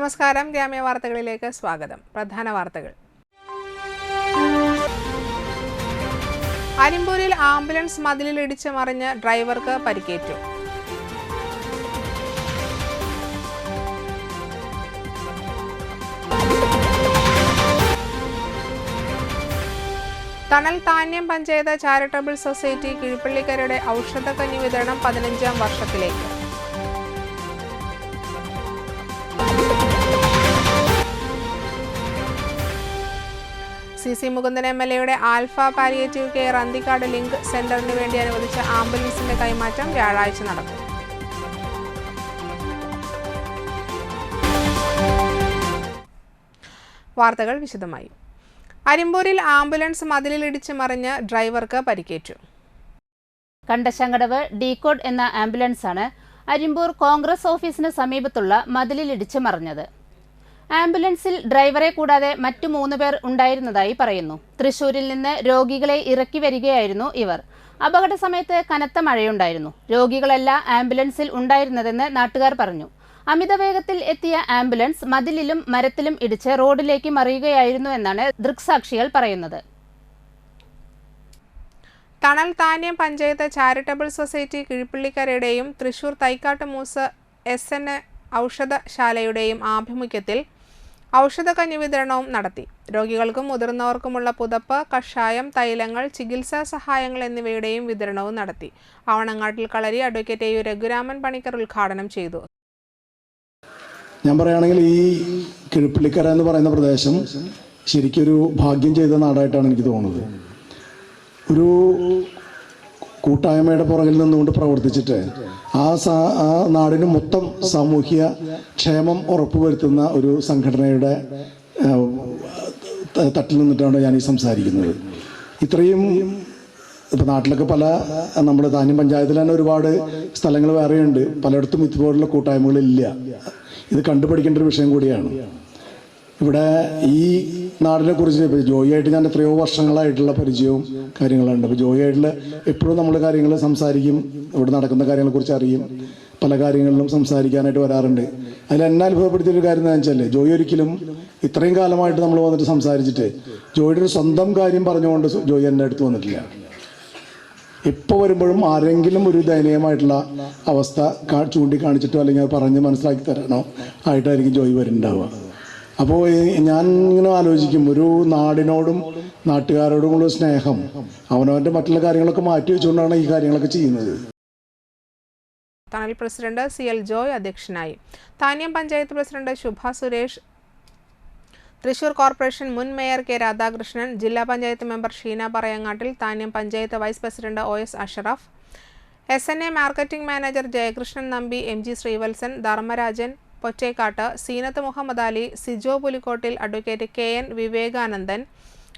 നമസ്കാരം, ഗ്രാമീണ വാർത്തകളിലേക്ക് സ്വാഗതം. പ്രധാന വാർത്തകൾ. അരിമ്പൂരിൽ ആംബുലൻസ് മതിലിൽ ഇടിച്ച് മറിഞ്ഞ് ഡ്രൈവർക്ക് പരിക്കേറ്റു. തണൽ താന്യം പഞ്ചായത്ത് ചാരിറ്റബിൾ സൊസൈറ്റി കിഴിപ്പള്ളിക്കരയുടെ ഔഷധക്കഞ്ഞി വിതരണം 15ാം വർഷത്തിലേക്ക്. സി മുകുന്ദൻ MLAയുടെ alpha palliative care Anthikad link സെന്ററിന് വേണ്ടി അനുവദിച്ച ആംബുലൻസിന്റെ കൈമാറ്റം വ്യാഴാഴ്ച നടക്കും. വാർത്തകൾ വിശദമായി. അരിമ്പൂരിൽ ആംബുലൻസ് മതിലിൽ ഇടിച്ച് മറിഞ്ഞ് ഡ്രൈവർക്ക് പരിക്കേറ്റു. കണ്ടശങ്കടവ് ഡീകോഡ് എന്ന ആംബുലൻസാണ് അരിമ്പൂർ കോൺഗ്രസ് ഓഫീസിന് സമീപത്തുള്ള മതിലിൽ ഇടിച്ച് മറിഞ്ഞത്. ആംബുലൻസിൽ ഡ്രൈവറെ കൂടാതെ മറ്റു 3 പേർ ഉണ്ടായിരുന്നതായി പറയുന്നു. തൃശൂരിൽ നിന്ന് രോഗികളെ ഇറക്കി വരികയായിരുന്നു ഇവർ. അപകട സമയത്ത് കനത്ത മഴയുണ്ടായിരുന്നു. രോഗികളല്ല ആംബുലൻസിൽ ഉണ്ടായിരുന്നതെന്ന് നാട്ടുകാർ പറഞ്ഞു. അമിത വേഗത്തിൽ എത്തിയ ആംബുലൻസ് മതിലിലും മരത്തിലും ഇടിച്ച് റോഡിലേക്ക് മറിയുകയായിരുന്നു എന്നാണ് ദൃക്സാക്ഷികൾ പറയുന്നത്. തണൽ താന്യം പഞ്ചായത്ത് ചാരിറ്റബിൾ സൊസൈറ്റി കിഴിപ്പള്ളിക്കരയുടെയും തൃശൂർ തൈക്കാട്ട് മൂസ് SN ഔഷധശാലയുടെയും ആഭിമുഖ്യത്തിൽ ഔഷധക്കഞ്ഞി വിതരണവും നടത്തി. രോഗികൾക്കും മുതിർന്നവർക്കുമുള്ള പുതപ്പ്, കഷായം, തൈലങ്ങൾ, ചികിത്സാ സഹായങ്ങൾ എന്നിവയുടെയും വിതരണവും നടത്തി. ആവണങ്ങാട്ടിൽ കളരി അഡ്വക്കേറ്റ് AU രഘുരാമൻ പണിക്കർ ഉദ്ഘാടനം ചെയ്തു. ഞാൻ പറയുകയാണെങ്കിൽ ഈ കിഴിപ്പള്ളിക്കര എന്ന് പറയുന്ന പ്രദേശം ശരിക്കൊരു ഭാഗ്യം ചെയ്ത നാടായിട്ടാണ് എനിക്ക് തോന്നുന്നത്. ഒരു കൂട്ടായ്മയുടെ പുറകിൽ നിന്നുകൊണ്ട് പ്രവർത്തിച്ചിട്ട് ആ നാടിന് മൊത്തം സാമൂഹ്യ ക്ഷേമം ഉറപ്പുവരുത്തുന്ന ഒരു സംഘടനയുടെ തട്ടിൽ നിന്നിട്ടാണ് ഞാൻ ഈ സംസാരിക്കുന്നത്. ഇത്രയും ഇപ്പം നാട്ടിലൊക്കെ നമ്മുടെ താന്യം പഞ്ചായത്തിൽ തന്നെ ഒരുപാട് സ്ഥലങ്ങൾ വേറെയുണ്ട്. പലയിടത്തും ഇതുപോലുള്ള കൂട്ടായ്മകളില്ല. ഇത് കണ്ടുപഠിക്കേണ്ട ഒരു വിഷയം കൂടിയാണ്. ഇവിടെ ഈ നാടിനെ കുറിച്ച് ഇപ്പോൾ ജോയിയായിട്ട് ഞാൻ എത്രയോ വർഷങ്ങളായിട്ടുള്ള പരിചയവും കാര്യങ്ങളുണ്ട്. അപ്പോൾ ജോയിയായിട്ടുള്ള എപ്പോഴും നമ്മൾ കാര്യങ്ങൾ സംസാരിക്കും, ഇവിടെ നടക്കുന്ന കാര്യങ്ങളെക്കുറിച്ച് അറിയും, പല കാര്യങ്ങളിലും സംസാരിക്കാനായിട്ട് വരാറുണ്ട്. അതിൽ എന്നെ അനുഭവപ്പെടുത്തിയൊരു കാര്യം എന്താണെന്ന് വെച്ചാൽ, ജോയി ഒരിക്കലും ഇത്രയും കാലമായിട്ട് നമ്മൾ വന്നിട്ട് സംസാരിച്ചിട്ട് ജോയിയുടെ ഒരു സ്വന്തം കാര്യം പറഞ്ഞുകൊണ്ട് ജോയി എൻ്റെ അടുത്ത് വന്നിട്ടില്ല. എപ്പോൾ വരുമ്പോഴും ആരെങ്കിലും ഒരു ദയനീയമായിട്ടുള്ള അവസ്ഥ ചൂണ്ടിക്കാണിച്ചിട്ടോ അല്ലെങ്കിൽ അത് പറഞ്ഞ് മനസ്സിലാക്കി തരണോ ആയിട്ടായിരിക്കും ജോയി വരുന്നുണ്ടാവുക. അപ്പോൾ ഞാൻ ഇങ്ങനെ ആലോചിക്കും, ഒരു നാടിനോടും നാട്ടുകാരോടുമുള്ള സ്നേഹം അവനവൻ്റെ മറ്റുള്ള കാര്യങ്ങളൊക്കെ മാറ്റി വെച്ചുകൊണ്ടാണ് ഈ കാര്യങ്ങളൊക്കെ ചെയ്യുന്നത്. തണൽ പ്രസിഡന്റ് CL ജോയ് അധ്യക്ഷനായി. താന്യം പഞ്ചായത്ത് പ്രസിഡന്റ് ശുഭ സുരേഷ്, തൃശൂർ കോർപ്പറേഷൻ മുൻ മേയർ K രാധാകൃഷ്ണൻ, ജില്ലാ panchayat member Sheena Parayangattil, Thanyam panchayat vice president OS Ashraf, SNA marketing manager Jayakrishnan Nambi, MG Sreevalsan, Dharmarajan Pottekkatt, Seenath Muhammad Ali, Sijo Pulikkottil, advocate KN Vivekanandan,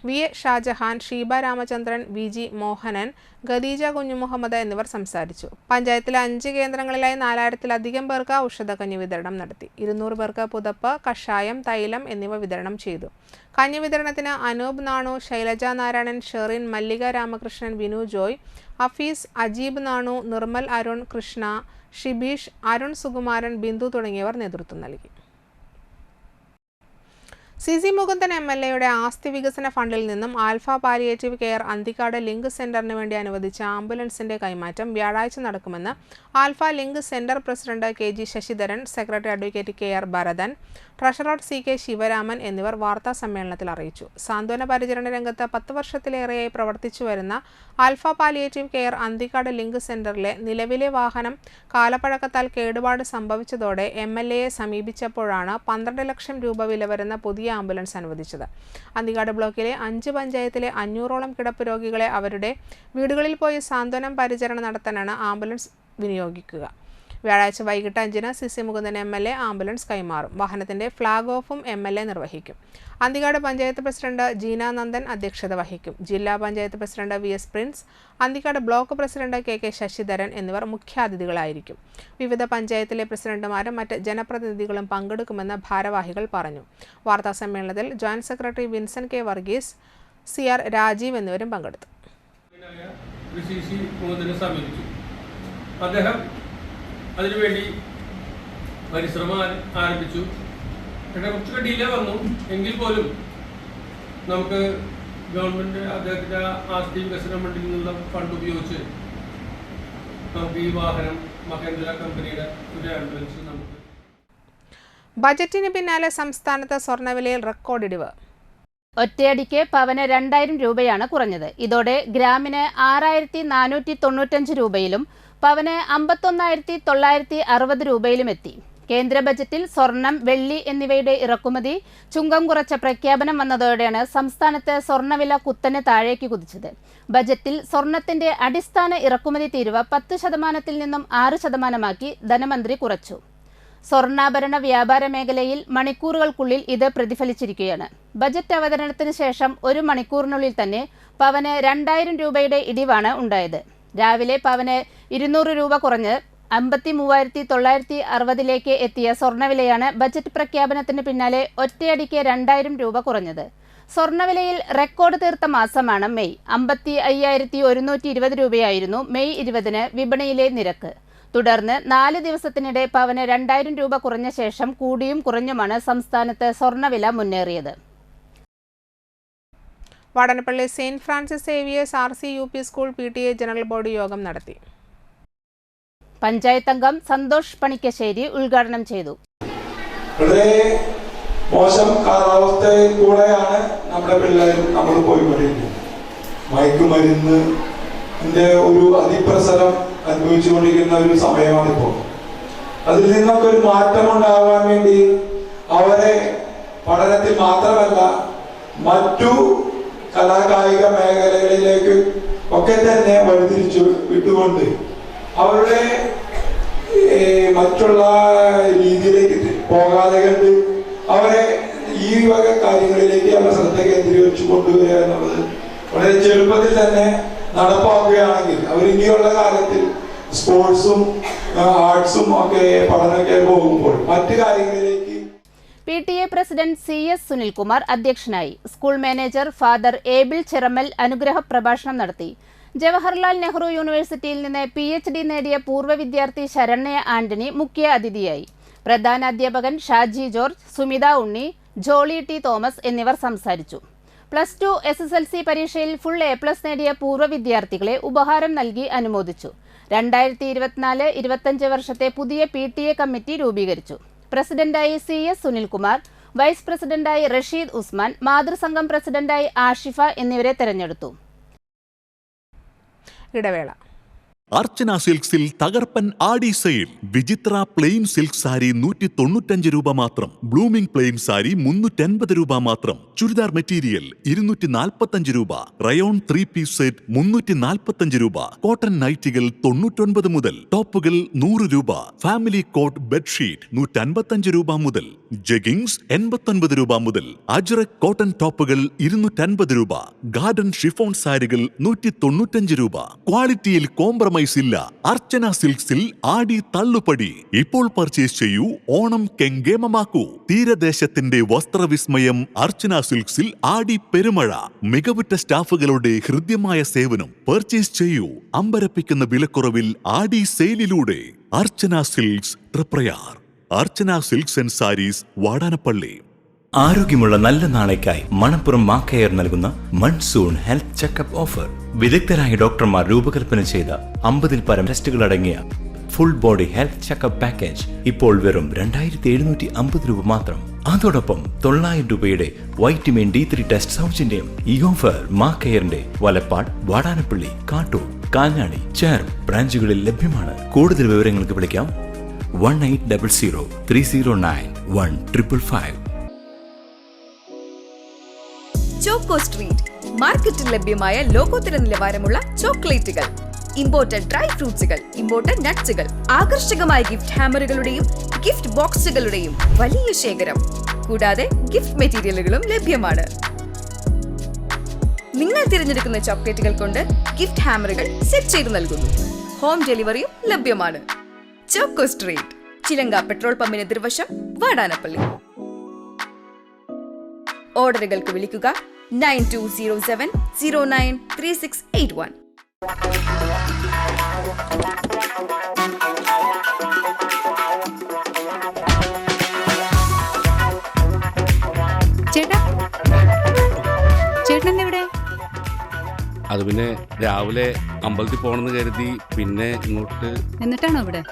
VA Shajahan, Sheeba Ramachandran, VG Mohanan, Khadeeja Kunjumuhammad എന്നിവർ സംസാരിച്ചു. പഞ്ചായത്തിലെ 5 കേന്ദ്രങ്ങളിലായി 4000-ലധികം പേർക്ക് ഔഷധക്കഞ്ഞി വിതരണം നടത്തി. 200 പേർക്ക് പുതപ്പ്, കഷായം, തൈലം എന്നിവ വിതരണം ചെയ്തു. കഞ്ഞി വിതരണത്തിന് അനൂപ് നാണു, ശൈലജ നാരായണൻ, ഷെറിൻ, മല്ലിക രാമകൃഷ്ണൻ, വിനു ജോയ്, അഫീസ്, അജീബ് നാണു, നിർമ്മൽ അരുൺ, കൃഷ്ണ, ഷിബീഷ്, അരുൺ സുകുമാരൻ, ബിന്ദു തുടങ്ങിയവർ നേതൃത്വം നൽകി. സി മുകുന്ദൻ MLAയുടെ ആസ്തി വികസന ഫണ്ടിൽ നിന്നും alpha palliative care Anthikad link സെന്ററിന് വേണ്ടി അനുവദിച്ച ആംബുലൻസിന്റെ കൈമാറ്റം വ്യാഴാഴ്ച നടക്കുമെന്ന് alpha link centre president KG Sasidharan, secretary advocate KR Bharathan, treasurer CK Sivaraman എന്നിവർ വാർത്താ സമ്മേളനത്തിൽ അറിയിച്ചു. സാന്ത്വന പരിചരണ രംഗത്ത് 10 വർഷത്തിലേറെയായി പ്രവർത്തിച്ചു വരുന്ന alpha palliative care Anthikad link സെന്ററിലെ നിലവിലെ വാഹനം കാലപ്പഴക്കത്താൽ കേടുപാട് സംഭവിച്ചതോടെ MLAയെ സമീപിച്ചപ്പോഴാണ് 12 ലക്ഷം രൂപ വില വരുന്ന പുതിയ ആംബുലൻസ് അനുവദിച്ചത്. അന്തിക്കാട് ബ്ലോക്കിലെ 5 പഞ്ചായത്തിലെ 500ഓളം കിടപ്പ് രോഗികളെ അവരുടെ വീടുകളിൽ പോയി സാന്ത്വനം പരിചരണം നടത്താനാണ് ആംബുലൻസ് വിനിയോഗിക്കുക. വ്യാഴാഴ്ച വൈകിട്ട് 5-ന് സി മുകുന്ദൻ MLA ആംബുലൻസ് കൈമാറും. വാഹനത്തിന്റെ ഫ്ളാഗ് ഓഫും MLA നിർവഹിക്കും. അന്തിക്കാട് പഞ്ചായത്ത് പ്രസിഡന്റ് ജീന നന്ദൻ അധ്യക്ഷത വഹിക്കും. ജില്ലാ panchayat president VS Prince, Anthikad block president KK Sasidharan എന്നിവർ മുഖ്യാതിഥികളായിരിക്കും. വിവിധ പഞ്ചായത്തിലെ പ്രസിഡന്റുമാരും മറ്റ് ജനപ്രതിനിധികളും പങ്കെടുക്കുമെന്ന് ഭാരവാഹികൾ പറഞ്ഞു. വാർത്താ സമ്മേളനത്തിൽ joint secretary Vinson K Varghese, CR Rajeev എന്നിവരും പങ്കെടുത്തു. അദ്ദേഹം അതിനുവേണ്ടി പരിശ്രമം ആരംഭിച്ചു. കുറച്ചൊക്കെ ഡിലേ വന്നു എങ്കിൽ പോലും നമുക്ക് ഗവൺമെന്റ് അദ്ദേഹത്തിന്റെ ആസ്തി വികസന ഫണ്ടിൽ നിന്നുള്ള ഫണ്ട് ഉപയോഗിച്ച് നമുക്ക് ഈ വാഹനം മഹേന്ദ്ര കമ്പനിയുടെ ഒരു ആംബുലൻസ് നമുക്ക്. ബജറ്റിന് പിന്നാലെ സംസ്ഥാനത്ത് സ്വർണ്ണവിലയിൽ റെക്കോർഡ് ഇടിവ്. ഒറ്റയടിക്ക് പവന് 2000 രൂപയാണ് കുറഞ്ഞത്. ഇതോടെ ഗ്രാമിന് 6495 രൂപയിലും പവന് 51960 രൂപയിലും എത്തി. കേന്ദ്ര ബജറ്റിൽ സ്വർണം, വെള്ളി എന്നിവയുടെ ഇറക്കുമതി ചുങ്കം കുറച്ച പ്രഖ്യാപനം വന്നതോടെയാണ് സംസ്ഥാനത്ത് സ്വർണ്ണവില കുത്തനെ താഴേക്ക് കുതിച്ചത്. ബജറ്റിൽ സ്വർണത്തിന്റെ അടിസ്ഥാന ഇറക്കുമതി തീരുവ 10% നിന്നും 6%ആക്കി ധനമന്ത്രി കുറച്ചു. സ്വർണ്ണാഭരണ വ്യാപാര മേഖലയിൽ മണിക്കൂറുകൾക്കുള്ളിൽ ഇത് പ്രതിഫലിച്ചിരിക്കുകയാണ്. ബജറ്റ് അവതരണത്തിന് ശേഷം 1 മണിക്കൂറിനുള്ളിൽ തന്നെ പവന് 2000 രൂപയുടെ ഇടിവാണ് ഉണ്ടായത്. രാവിലെ പവന് 200 രൂപ കുറഞ്ഞ് 53,960 എത്തിയ സ്വർണ്ണവിലയാണ് ബജറ്റ് പ്രഖ്യാപനത്തിന് പിന്നാലെ ഒറ്റയടിക്ക് 2000 രൂപ കുറഞ്ഞത്. സ്വർണ്ണവിലയിൽ റെക്കോർഡ് തീർത്ത മാസമാണ് മെയ്. 55,120 രൂപയായിരുന്നു മെയ് 20-ന് വിപണിയിലെ നിരക്ക്. തുടർന്ന് 4 ദിവസത്തിനിടെ പവന് 2000 രൂപ കുറഞ്ഞ ശേഷം കൂടിയും കുറഞ്ഞുമാണ് സംസ്ഥാനത്ത് സ്വർണ്ണവില മുന്നേറിയത്. Vadanappally Saint Francis Xavier's RC UP school PTA general body യോഗം നടത്തി. പഞ്ചായത്ത് അംഗം സന്തോഷ് പണിക്കശ്ശേരി ഉദ്ഘാടനം ചെയ്തു. വളരെ മോശം കാലാവസ്ഥയിൽ കൂടെയാണ് നമ്മുടെ പിള്ളേരും നമ്മൾ പോയിക്കൊണ്ടിരിക്കുന്നത്. മയക്കുമരുന്നിന്റെ ഒരു അതിപ്രസരം അനുഭവിച്ചുകൊണ്ടിരിക്കുന്ന ഒരു സമയമാണിപ്പോൾ. അതിൽ നിന്നൊക്കെ ഒരു മാറ്റം ഉണ്ടാകാൻ വേണ്ടി അവരെ പഠനത്തിൽ മാത്രമല്ല മറ്റു കലാകായിക മേഖലകളിലേക്ക് ഒക്കെ തന്നെ വഴിതിരിച്ചു വിട്ടുകൊണ്ട് അവരുടെ മറ്റുള്ള രീതിയിലേക്ക് പോകാതെ കണ്ട് അവരെ ഈ വക കാര്യങ്ങളിലേക്ക് അവർ ശ്രദ്ധ കേന്ദ്രീകരിച്ചു കൊണ്ടുവരിക എന്നുള്ളത് വളരെ ചെറുപ്പത്തിൽ തന്നെ നടപ്പാക്കുകയാണെങ്കിൽ അവർ ഇനിയുള്ള കാലത്തിൽ സ്പോർട്സും ആർട്സും ഒക്കെ പഠനമൊക്കെ പോകുമ്പോൾ മറ്റു കാര്യങ്ങളിലേക്ക്. PTA പ്രസിഡന്റ് CS സുനിൽകുമാർ അധ്യക്ഷനായി. School manager father able Chiramel അനുഗ്രഹ പ്രഭാഷണം നടത്തി. ജവഹർലാൽ നെഹ്റു യൂണിവേഴ്സിറ്റിയിൽ നിന്ന് PhD നേടിയ പൂർവ്വ വിദ്യാർത്ഥി ശരണ്യ ആന്റണി മുഖ്യ അതിഥിയായി. പ്രധാനാധ്യാപകൻ ഷാജി ജോർജ്, സുമിത ഉണ്ണി, ജോളി T തോമസ് എന്നിവർ സംസാരിച്ചു. +2 SSLC പരീക്ഷയിൽ ഫുൾ A+ നേടിയ പൂർവ്വ വിദ്യാർത്ഥികളെ ഉപഹാരം നൽകി അനുമോദിച്ചു. 2024-25 വർഷത്തെ പുതിയ PTA കമ്മിറ്റി രൂപീകരിച്ചു. പ്രസിഡന്റായി CS സുനിൽകുമാർ, വൈസ് പ്രസിഡന്റായി റഷീദ് ഉസ്മാൻ, മാതൃസംഘം പ്രസിഡന്റായി ആഷിഫ എന്നിവരെ തെരഞ്ഞെടുത്തു. ഇടവേള. അർച്ചന സിൽക്സിൽ തകർപ്പൻ ആടി സെയിൽ. വിചിത്ര പ്ലെയിൻ സിൽക്ക് സാരി 195 രൂപ മാത്രം. ബ്ലൂമിംഗ് പ്ലെയിൻ സാരി 350 രൂപ മാത്രം. ചുരിദാർ മെറ്റീരിയൽ 245 രൂപ. റയോൺ 3 പീസ് സെറ്റ് 345 രൂപ. കോട്ടൺ നൈറ്റികൾ 99 മുതൽ. ടോപ്പുകൾ 100 രൂപ. ഫാമിലി കോട്ട് ബെഡ്ഷീറ്റ് 155 രൂപ മുതൽ. ജഗിങ്സ് 89 രൂപ മുതൽ. അജ്രക് കോട്ടൺ ടോപ്പുകൾ 250 രൂപ. ഗാർഡൻ ഷിഫോൺ സാരികൾ 195 രൂപ. ക്വാളിറ്റിയിൽ കോംപ്രമൈസ് ഇല്ല. അർച്ചന സിൽക്സിൽ ആടി തള്ളുപടി. ഇപ്പോൾ പർച്ചേസ് ചെയ്യൂ, ഓണം കെങ്കേമമാക്കൂ. തീരദേശത്തിന്റെ വസ്ത്രവിസ്മയം അർച്ചന സിൽക്സിൽ ആടി പെരുമഴ. മികവുറ്റ സ്റ്റാഫുകളുടെ ഹൃദ്യമായ സേവനം. പർച്ചേസ് ചെയ്യൂ അമ്പരപ്പിക്കുന്ന വിലക്കുറവിൽ ആടി സെയിലിലൂടെ. Archana silks Thriprayar. Archana silks and sarees, Vadanappally. ആരോഗ്യമുള്ള നല്ല നാളേക്കായി മണപ്പുറം മാക്കയർ നൽകുന്ന മൺസൂൺ ഹെൽത്ത് ചെക്കപ്പ് ഓഫർ. വിദഗ്ധരായ ഡോക്ടർമാർ രൂപകൽപ്പന ചെയ്ത 50-ൽ പരം ടെസ്റ്റുകൾ അടങ്ങിയ full body health checkup package ഇപ്പോൾ വെറും 2750 രൂപ മാത്രം. അതോടൊപ്പം 900 രൂപയുടെ വൈറ്റമിൻ D3 ടെസ്റ്റ് സൗജന്യം. ഈ ഓഫർ മാക്കയറിന്റെ വലപ്പാട്, വാടാനപ്പള്ളി, കാട്ടൂർ, കാഞ്ഞാണി, ചേർപ്പ് ബ്രാഞ്ചുകളിൽ ലഭ്യമാണ്. കൂടുതൽ വിവരങ്ങൾക്ക് വിളിക്കാം 1800-309-1555. ചോക്കോ സ്ട്രീറ്റ് മാർക്കറ്റിൽ ലഭ്യമായ ലോകോത്തര നിലവാരമുള്ള ചോക്ലേറ്റുകൾ, ഇമ്പോർട്ടഡ് ഡ്രൈ ഫ്രൂട്ട്സുകൾ, ഇമ്പോർട്ടഡ് നട്ട്സുകൾ, ആകർഷകമായ ഗിഫ്റ്റ് ഹാമറുകളുടെയും ഗിഫ്റ്റ് ബോക്സുകളുടെയും വലിയ ശേഖരം. കൂടാതെ ഗിഫ്റ്റ് മെറ്റീരിയലുകളും ലഭ്യമാണ്. നിങ്ങൾ തിരഞ്ഞെടുക്കുന്ന ചോക്ലേറ്റുകൾ കൊണ്ട് ഗിഫ്റ്റ് ഹാമറുകൾ സെറ്റ് ചെയ്ത് നൽകുന്നു. ഹോം ഡെലിവറിയും ലഭ്യമാണ്. ചോക്കോ സ്ട്രീറ്റ്, ചിലങ്ക പെട്രോൾ പമ്പിന് എതിർവശം, വാടാനപ്പള്ളി. ഓർഡറുകൾക്ക് വിളിക്കുക 9207093681. അത് പിന്നെ രാവിലെ അമ്പലത്തിൽ പോകണമെന്ന് കരുതി പിന്നെ ഇങ്ങോട്ട്. എന്നിട്ടാണോ ഇവിടെ?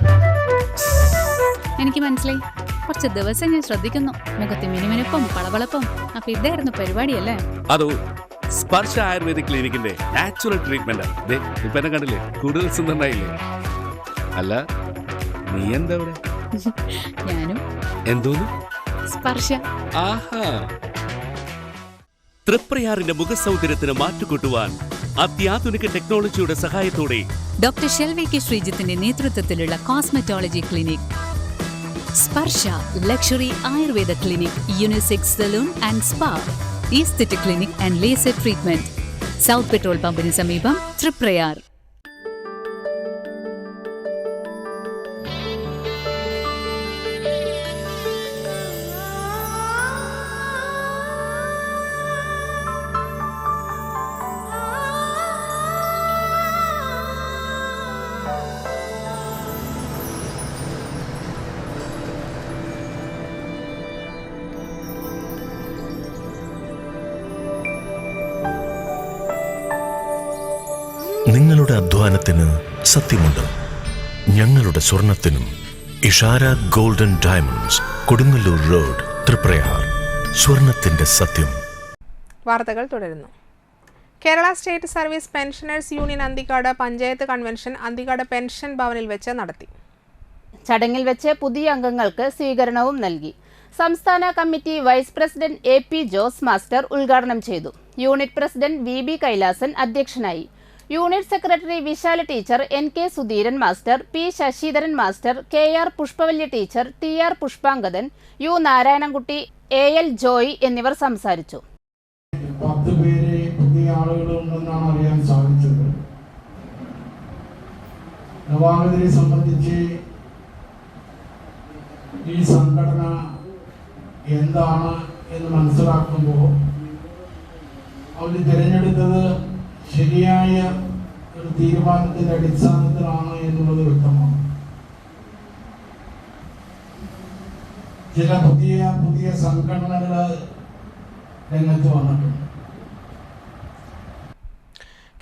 എനിക്ക് മനസ്സിലായി. കുറച്ച് ദിവസം ഞാൻ ശ്രദ്ധിക്കുന്നു. മുഖത്ത് മിനുമിനുപ്പം പളവളപ്പം. അപ്പൊ ഇതായിരുന്നു പരിപാടിയല്ലേ? അതോ സ്പർശ ആയുർവേദിക് ക്ലിനിക്കിന്റെ നാച്ചുറൽ ട്രീറ്റ്മെന്റ്. ഇപ്പൊ എന്നെ കണ്ടില്ലേ, കൂടുതൽ സുന്ദരനായില്ലേ? അല്ല, നീ എന്താ ഇവിടെ? ഞാനും. എന്തോന്നു? സ്പർശ. ആഹാ. തൃപ്രയാറിന്റെ മുഖസൗന്ദര്യത്തിന് മാറ്റുകൂട്ടുവാൻ അത്യാധുനിക ടെക്നോളജിയുടെ സഹായത്തോടെ ഡോക്ടർ ഷെൽവി കെ ശ്രീജിത്തിന്റെ നേതൃത്വത്തിലുള്ള cosmetology clinic Sparsha luxury Ayurveda clinic, unisex salon and spa, aesthetic clinic and laser treatment, south petrol പമ്പിന് സമീപം, തൃപ്രയാർ. നിങ്ങളുടെ അധ്വാനത്തിന് സത്യമുണ്ട്. ഞങ്ങളുടെ സ്വർണത്തിനും. Ishara golden diamonds, Kodungallur road, Thriprayar. സ്വർണത്തിന്റെ സത്യം. വാർത്തകൾ തുടരുന്നു. Kerala state service pensioners union Anthikkad panchayat convention Anthikkad pension ഭവനിൽ വെച്ച് നടത്തി. ചടങ്ങിൽ വെച്ച് പുതിയ അംഗങ്ങൾക്ക് സ്വീകരണവും നൽകി. സംസ്ഥാന committee vice president AP Jose master ഉദ്ഘാടനം ചെയ്തു. യൂണിറ്റ് പ്രസിഡന്റ് VB കൈലാസൻ അധ്യക്ഷനായി. Unit secretary Vishala teacher, NK Sudheeran master, P Sasidharan master, KR Pushpavally teacher, TR Pushpangadan, U Narayanankutty, AL Joy എന്നിവർ സംസാരിച്ചു. 10 പേര് പുതിയ ആളുകളുണ്ടെന്നാണ് അറിയാൻ സാധിച്ചത്. നവാഗതരെ സംബന്ധിച്ച് ഈ സംഘടന എന്താണ് എന്ന് മനസ്സിലാക്കുമ്പോൾ അവർ തിരഞ്ഞെടുത്തത് ശരിയായ ഒരു തീരുമാനത്തിന്റെ അടിസ്ഥാനത്തിലാണ് എന്നുള്ളത് വ്യക്തമാണ്. ചില പുതിയ സംഘടനകൾ രംഗത്ത് വന്നിട്ടുണ്ട്.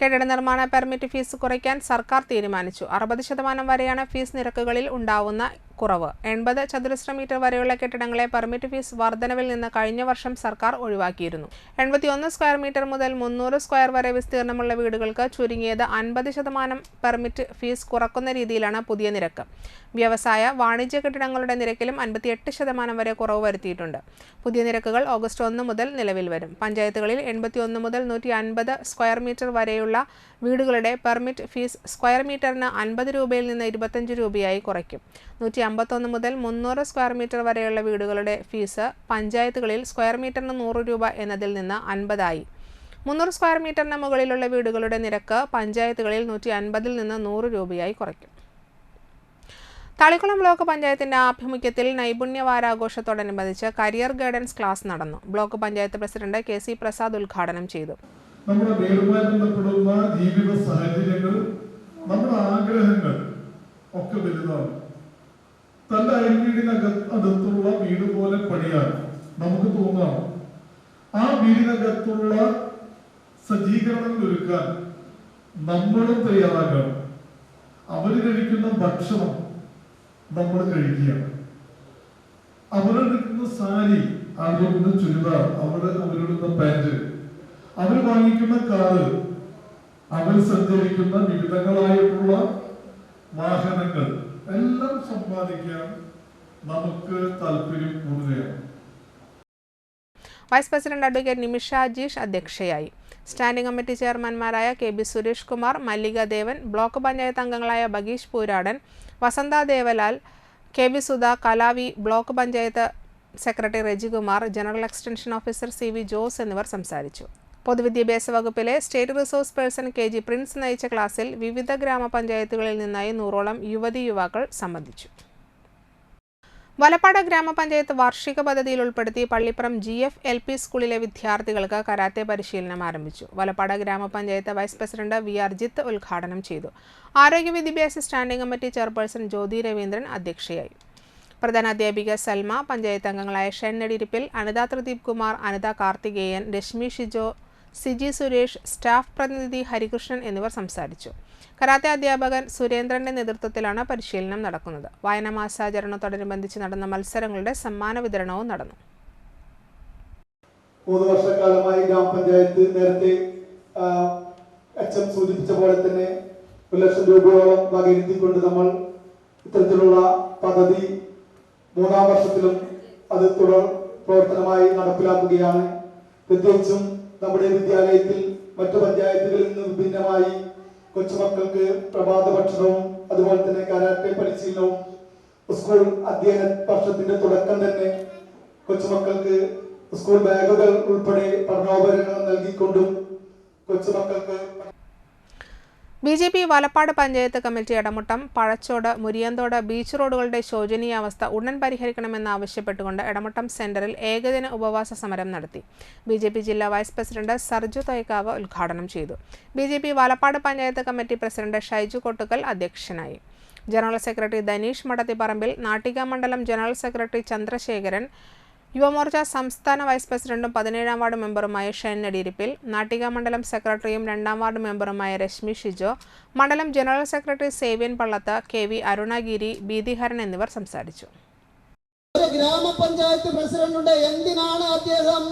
കെട്ടിട നിർമ്മാണ പെർമിറ്റ് ഫീസ് കുറയ്ക്കാൻ സർക്കാർ തീരുമാനിച്ചു. 60% വരെയാണ് ഫീസ് നിരക്കുകളിൽ ഉണ്ടാവുന്ന കുറവ്. 80 ചതുരശ്ര മീറ്റർ വരെയുള്ള കെട്ടിടങ്ങളെ പെർമിറ്റ് ഫീസ് വർധനവിൽ നിന്ന് കഴിഞ്ഞ വർഷം സർക്കാർ ഒഴിവാക്കിയിരുന്നു. 81 സ്ക്വയർ മീറ്റർ മുതൽ 300 സ്ക്വയർ വരെ വിസ്തീർണമുള്ള വീടുകൾക്ക് ചുരുങ്ങിയത് 50% പെർമിറ്റ് ഫീസ് കുറക്കുന്ന രീതിയിലാണ് പുതിയ നിരക്ക്. വ്യവസായ വാണിജ്യ കെട്ടിടങ്ങളുടെ നിരക്കിലും 58% വരെ കുറവ് വരുത്തിയിട്ടുണ്ട്. പുതിയ നിരക്കുകൾ ഓഗസ്റ്റ് 1 മുതൽ നിലവിൽ വരും. പഞ്ചായത്തുകളിൽ 81 മുതൽ 150 സ്ക്വയർ മീറ്റർ വരെയുള്ള വീടുകളുടെ പെർമിറ്റ് ഫീസ് സ്ക്വയർ മീറ്ററിന് 50 രൂപയിൽ നിന്ന് 25 രൂപയായി കുറയ്ക്കും. 151 മുതൽ 300 സ്ക്വയർ മീറ്റർ വരെയുള്ള വീടുകളുടെ ഫീസ് പഞ്ചായത്തുകളിൽ സ്ക്വയർ മീറ്ററിന് 100 രൂപ എന്നതിൽ നിന്ന് 50 ആയി. 300 സ്ക്വയർ മീറ്ററിന് മുകളിലുള്ള വീടുകളുടെ നിരക്ക് പഞ്ചായത്തുകളിൽ 150 നിന്ന് 100 രൂപയായി കുറയ്ക്കും. തളിക്കുളം ബ്ലോക്ക് പഞ്ചായത്തിന്റെ ആഭിമുഖ്യത്തിൽ നൈപുണ്യ വാരാഘോഷത്തോടനുബന്ധിച്ച് കരിയർ ഗൈഡൻസ് ക്ലാസ് നടന്നു. Block panchayat president KC Prasad ഉദ്ഘാടനം ചെയ്തു. നമ്മുടെ വീടുമായി ബന്ധപ്പെടുന്ന ജീവിത സാഹചര്യങ്ങൾ, നമ്മുടെ ആഗ്രഹങ്ങൾ ഒക്കെ വലുതാണ്. തന്റെ അയൽവീടിനകത്തുള്ള വീട് പോലെ പണിയാൻ നമുക്ക് തോന്നാം. ആ വീടിനകത്തുള്ള സജ്ജീകരണങ്ങൾ ഒരുക്കാൻ നമ്മളും തയ്യാറാകണം. അവർ കഴിക്കുന്ന ഭക്ഷണം നമ്മൾ കഴിക്കുകയാണ്. അവരെടുക്കുന്ന സാരി, അവരുടെ ചുരിദാർ, അവരുടെ പാന്റ്, അവർ വാങ്ങിക്കുന്ന കാറ്, അവർ സഞ്ചരിക്കുന്ന വിവിധങ്ങളായിട്ടുള്ള വാഹനങ്ങൾ എല്ലാം സമ്പാദിക്കാൻ നമുക്ക് താല്പര്യം കൂടുതലാണ്. Vice president advocate Nimisha Ajeesh അധ്യക്ഷയായി. സ്റ്റാൻഡിംഗ് കമ്മിറ്റി ചെയർമാൻമാരായ KB സുരേഷ് കുമാർ, മല്ലിക ദേവൻ, ബ്ലോക്ക് പഞ്ചായത്ത് അംഗങ്ങളായ ബഗീഷ് പൂരാടൻ, വസന്ത ദേവലാൽ, KB സുധ, കലാവി, block panchayat secretary Rajikumar, general extension officer CV Jose എന്നിവർ സംസാരിച്ചു. പൊതുവിദ്യാഭ്യാസ വകുപ്പിലെ state resource person KG Prince നയിച്ച ക്ലാസ്സിൽ വിവിധ ഗ്രാമപഞ്ചായത്തുകളിൽ നിന്നായി 100ഓളം യുവതി യുവാക്കൾ സംബന്ധിച്ചു. വലപ്പാട് ഗ്രാമപഞ്ചായത്ത് വാർഷിക പദ്ധതിയിൽ ഉൾപ്പെടുത്തി പള്ളിപ്പുറം GF LP സ്കൂളിലെ വിദ്യാർത്ഥികൾക്ക് കരാത്തെ പരിശീലനം ആരംഭിച്ചു. വലപ്പാട് ഗ്രാമപഞ്ചായത്ത് വൈസ് പ്രസിഡന്റ് VR ജിത്ത് ഉദ്ഘാടനം ചെയ്തു. ആരോഗ്യ വിദ്യാഭ്യാസ standing committee chairperson Jyothi Raveendran അധ്യക്ഷയായി. പ്രധാനാധ്യാപിക സൽമ, പഞ്ചായത്ത് അംഗങ്ങളായ ഷെൻ നെടിരിപ്പിൽ, അനിത ത്രിദീപ് കുമാർ, അനിത കാർത്തികേയൻ, രശ്മി ഷിജോ, സിജി സുരേഷ്, സ്റ്റാഫ് പ്രതിനിധി ഹരികൃഷ്ണൻ എന്നിവർ സംസാരിച്ചു. കരാത്തെ അധ്യാപകൻ സുരേന്ദ്രന്റെ നേതൃത്വത്തിലാണ് പരിശീലനം നടക്കുന്നത്. വായനമാസാചരണത്തോടനുബന്ധിച്ച് നടന്ന മത്സരങ്ങളുടെ സമ്മാന വിതരണവും നടന്നു. 3 വർഷക്കാലമായി ഗ്രാമപഞ്ചായത്ത് നേരത്തെ അച്ഛൻ സൂചിപ്പിച്ച പോലെ തന്നെ 1 ലക്ഷം രൂപയോളം വകയിരുത്തിക്കൊണ്ട് നമ്മൾ ഇത്തരത്തിലുള്ള പദ്ധതി 3-ാം വർഷത്തിലും അത് തുടർ പ്രവർത്തനമായി നടപ്പിലാക്കുകയാണ്. പ്രത്യേകിച്ചും നമ്മുടെ വിദ്യാലയത്തിൽ മറ്റു പഞ്ചായത്തുകളിൽ നിന്ന് വിഭിന്നമായി കൊച്ചുമക്കൾക്ക് പ്രഭാത ഭക്ഷണവും അതുപോലെ തന്നെ കരാട്ടെ പരിശീലനവും സ്കൂൾ അധ്യയന വർഷത്തിന്റെ തുടക്കം തന്നെ കൊച്ചുമക്കൾക്ക് സ്കൂൾ ബാഗുകൾ ഉൾപ്പെടെ പഠനോപകരണങ്ങൾ നൽകിക്കൊണ്ടും കൊച്ചുമക്കൾക്ക് BJP Valappad panchayat committee Edamuttam, Pazhachod, Muriyanthode beach റോഡുകളുടെ ശോചനീയാവസ്ഥ ഉടൻ പരിഹരിക്കണമെന്നാവശ്യപ്പെട്ടുകൊണ്ട് എടമുട്ടം സെന്ററിൽ ഏകദിന ഉപവാസ സമരം നടത്തി. BJP ജില്ലാ വൈസ് പ്രസിഡന്റ് സർജു തോയ്ക്കാവ് ഉദ്ഘാടനം ചെയ്തു. BJP Valappad panchayat committee president Shaiju Kottukkal അധ്യക്ഷനായി. ജനറൽ സെക്രട്ടറി ധനീഷ് മടത്തിപ്പറമ്പിൽ, നാട്ടിക മണ്ഡലം ജനറൽ സെക്രട്ടറി ചന്ദ്രശേഖരൻ, യുവമോർച്ച സംസ്ഥാന വൈസ് പ്രസിഡന്റും 17-ാം വാർഡ് മെമ്പറുമായ ഷൈൻ നെടിയിരിപ്പിൽ, നാട്ടിക മണ്ഡലം സെക്രട്ടറിയും 2-ാം വാർഡ് മെമ്പറുമായ രശ്മി ഷിജോ, മണ്ഡലം general secretary സേവ്യൻ Pallath, KV Arunagiri, ബീതിഹരൻ എന്നിവർ സംസാരിച്ചു. ഗ്രാമപഞ്ചായത്ത് പ്രസിഡന്റുണ്ട്, എന്തിനാണ് അദ്ദേഹം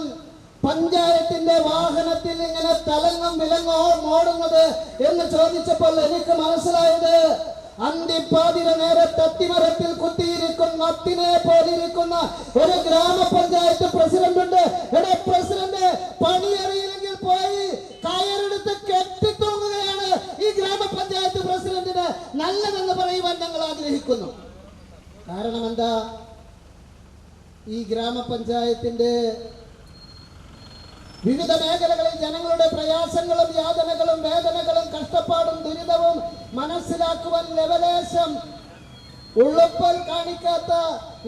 പഞ്ചായത്തിന്റെ വാഹനത്തിൽ ഇങ്ങനെ തലങ്ങും വിലങ്ങോ ഓടുന്നത് എന്ന് ചോദിച്ചപ്പോൾ എനിക്ക് മനസ്സിലായത് അന്തിപ്പാതിര നേരെ തത്തിമരത്തിൽ കുത്തിയിരിക്കുന്ന അത്തിനെ പോലിരിക്കുന്ന ഒരു ഗ്രാമപഞ്ചായത്ത് പ്രസിഡന്റ് ഉണ്ട്. എടാ പ്രസിഡന്റ്, പണിയറിയില്ലെങ്കിൽ പോയി കയറെടുത്ത് കെട്ടിത്തൂങ്ങുകയാണ് ഈ ഗ്രാമപഞ്ചായത്ത് പ്രസിഡന്റിന് നല്ലതെന്ന് പറയുവാൻ ഞങ്ങൾ ആഗ്രഹിക്കുന്നു. കാരണം എന്താ, ഈ ഗ്രാമപഞ്ചായത്തിന്റെ വിവിധ മേഖലകളിൽ ജനങ്ങളുടെ പ്രയാസങ്ങളും യാതനകളും വേദനകളും കഷ്ടപ്പാടും ദുരിതവും മനസ്സിലാക്കുവാൻ ലെവലേശം ഉളുപ്പൽ കാണിക്കാത്ത,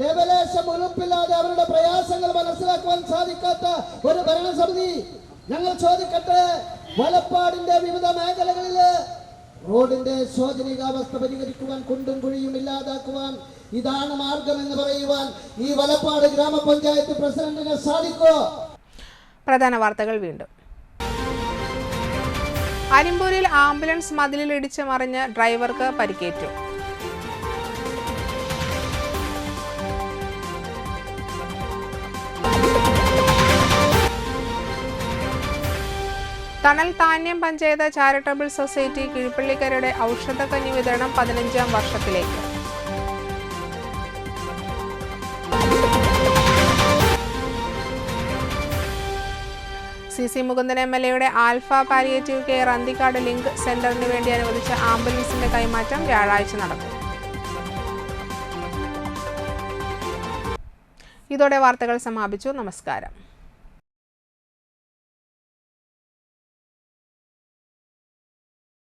ലെവലേശം ഉളുപ്പില്ലാതെ അവരുടെ പ്രയാസങ്ങൾ മനസ്സിലാക്കുവാൻ സാധിക്കാത്ത ഒരു ഭരണസമിതി. ഞങ്ങൾ ചോദിക്കട്ടെ, വലപ്പാടിന്റെ വിവിധ മേഖലകളില് റോഡിന്റെ ശോചനീയാവസ്ഥ പരിഹരിക്കുവാൻ, കുണ്ടും കുഴിയും ഇല്ലാതാക്കുവാൻ ഇതാണ് മാർഗമെന്ന് പറയുവാൻ ഈ വലപ്പാട് ഗ്രാമപഞ്ചായത്ത് പ്രസിഡന്റിന് സാധിക്കോ? പ്രധാന വാർത്തകൾ വീണ്ടും. അരിമ്പൂരിൽ ആംബുലൻസ് മതിലിലിടിച്ച് മറിഞ്ഞ് ഡ്രൈവർക്ക് പരിക്കേറ്റു. തണൽ താന്യം പഞ്ചായത്ത് ചാരിറ്റബിൾ സൊസൈറ്റി കീഴ്പള്ളിക്കരയുടെ ഔഷധക്കഞ്ഞി വിതരണം 15-ാം വർഷത്തിലേക്ക്. CC മുകുന്ദൻ MLAയുടെ alpha palliative care Anthikad link സെന്ററിന് വേണ്ടി അനുവദിച്ച ആംബുലൻസിന്റെ കൈമാറ്റം വ്യാഴാഴ്ച നടക്കും. ഇതോടെ വാർത്തകൾ സമാപിച്ചു. നമസ്കാരം.